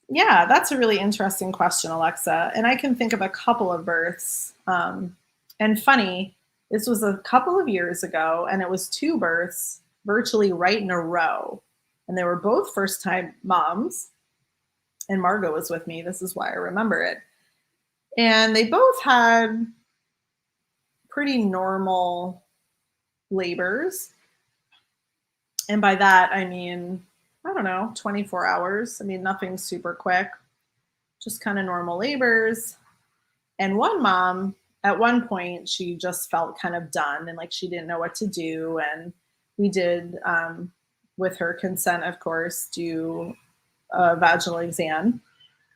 Yeah, that's a really interesting question, Alexa. And I can think of a couple of births. And funny, this was a couple of years ago, and it was two births virtually right in a row. And they were both first time moms. And Margot was with me. This is why I remember it. And they both had pretty normal labors. And by that, I mean, I don't know, 24 hours. I mean, nothing super quick, just kind of normal labors. And one mom, at one point, she just felt kind of done and like she didn't know what to do. And we did, with her consent, of course, do a vaginal exam.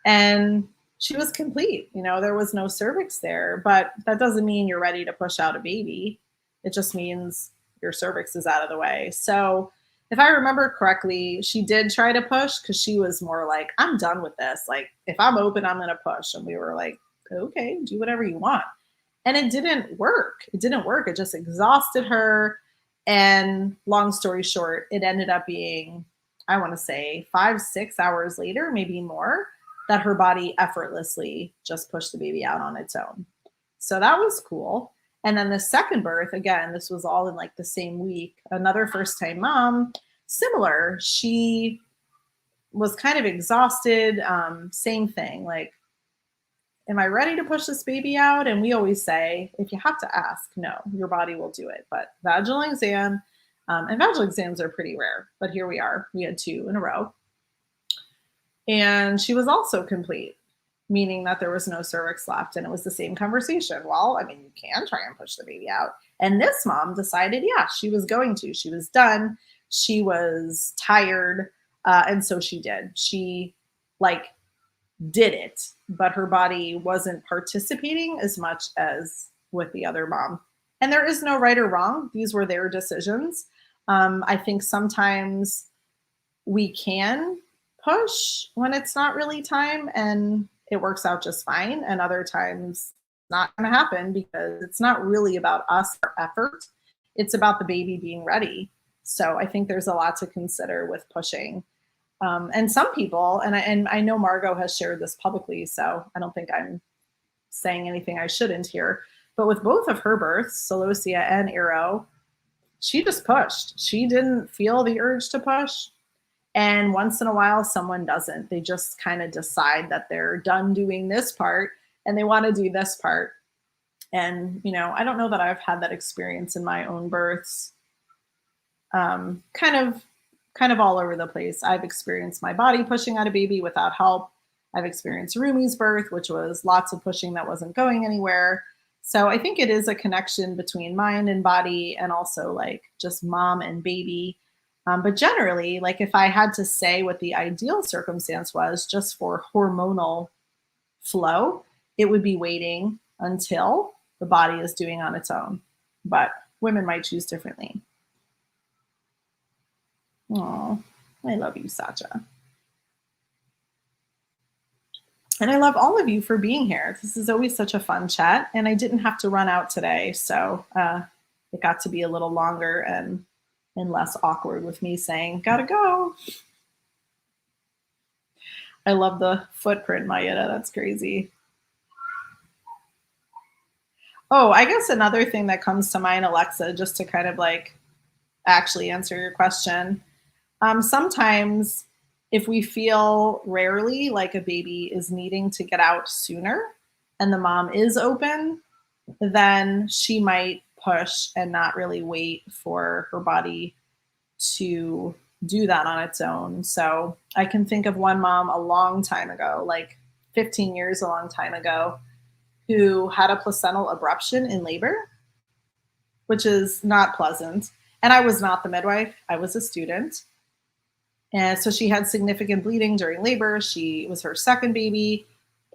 And she was complete. There was no cervix there, but that doesn't mean you're ready to push out a baby. It just means your cervix is out of the way. So if I remember correctly, she did try to push because she was more like, I'm done with this. Like, if I'm open, I'm going to push. And we were like, okay, do whatever you want. And it didn't work. It didn't work. It just exhausted her. And long story short, it ended up being, I want to say 5-6 hours later, maybe more, that her body effortlessly just pushed the baby out on its own. So that was cool. And then the second birth, again, this was all in like the same week. Another first time mom, similar. She was kind of exhausted. Same thing. Like, am I ready to push this baby out? And we always say, if you have to ask, no, your body will do it. But vaginal exam, and vaginal exams are pretty rare. But here we are. We had two in a row. And she was also complete, meaning that there was no cervix left. And it was the same conversation. Well, I mean, you can try and push the baby out. And this mom decided, yeah, she was going to. She was done. She was tired. And so she did. She did it, but her body wasn't participating as much as with the other mom. And there is no right or wrong. These were their decisions. I think sometimes we can push when it's not really time and it works out just fine. And other times it's not going to happen because it's not really about us or effort. It's about the baby being ready. So I think there's a lot to consider with pushing. And some people, and I know Margot has shared this publicly, so I don't think I'm saying anything I shouldn't here, but with both of her births, Celosia and Arrow, she just pushed. She didn't feel the urge to push. And once in a while, someone doesn't. They just kind of decide that they're done doing this part and they want to do this part. And, I don't know that I've had that experience in my own births. Kind of all over the place. I've experienced my body pushing out a baby without help. I've experienced Rumi's birth, which was lots of pushing that wasn't going anywhere. So I think it is a connection between mind and body and also like just mom and baby. But generally, like if I had to say what the ideal circumstance was just for hormonal flow, it would be waiting until the body is doing on its own. But women might choose differently. Oh, I love you, Sacha. And I love all of you for being here. This is always such a fun chat. And I didn't have to run out today. So it got to be a little longer and less awkward with me saying, gotta go. I love the footprint, Mayetta. That's crazy. Oh, I guess another thing that comes to mind, Alexa, just to kind of like actually answer your question. Sometimes if we feel rarely like a baby is needing to get out sooner and the mom is open, then she might push and not really wait for her body to do that on its own. So I can think of one mom a long time ago, like 15 years, a long time ago, who had a placental abruption in labor, which is not pleasant. And I was not the midwife. I was a student. And so she had significant bleeding during labor. She was her second baby.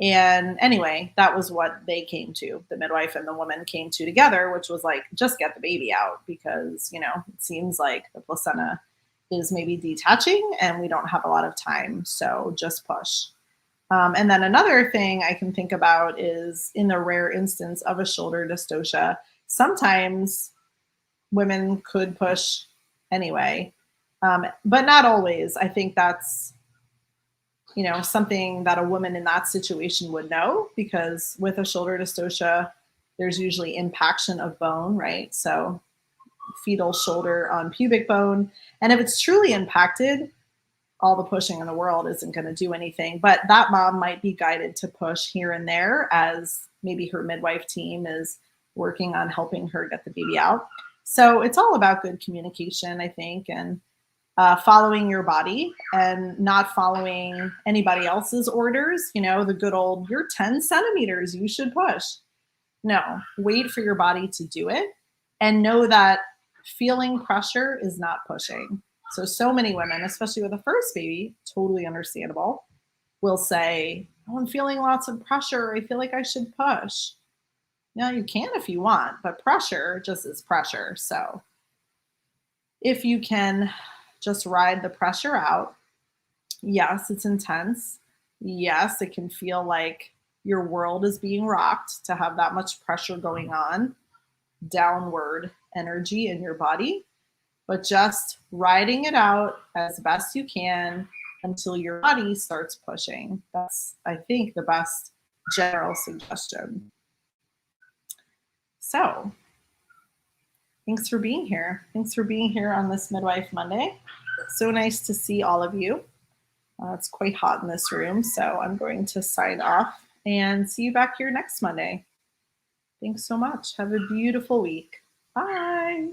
And anyway, that was what they came to. The midwife and the woman came to together, which was like, just get the baby out because, it seems like the placenta is maybe detaching and we don't have a lot of time. So just push. And then another thing I can think about is in the rare instance of a shoulder dystocia, sometimes women could push anyway, but not always. I think that's something that a woman in that situation would know, because with a shoulder dystocia, there's usually impaction of bone, right? So fetal shoulder on pubic bone. And if it's truly impacted, all the pushing in the world isn't going to do anything. But that mom might be guided to push here and there as maybe her midwife team is working on helping her get the baby out. So it's all about good communication, I think, and following your body and not following anybody else's orders. The good old, you're 10 centimeters, you should push. No, wait for your body to do it and know that feeling pressure is not pushing. So many women, especially with a first baby, totally understandable, will say, oh, I'm feeling lots of pressure. I feel like I should push. Yeah, you can if you want, but pressure just is pressure. So if you can just ride the pressure out, yes, it's intense. Yes, it can feel like your world is being rocked to have that much pressure going on, downward energy in your body, but just riding it out as best you can until your body starts pushing. That's, I think, the best general suggestion. So thanks for being here. Thanks for being here on this Midwife Monday. So nice to see all of you. It's quite hot in this room, so I'm going to sign off and see you back here next Monday. Thanks so much. Have a beautiful week. Bye.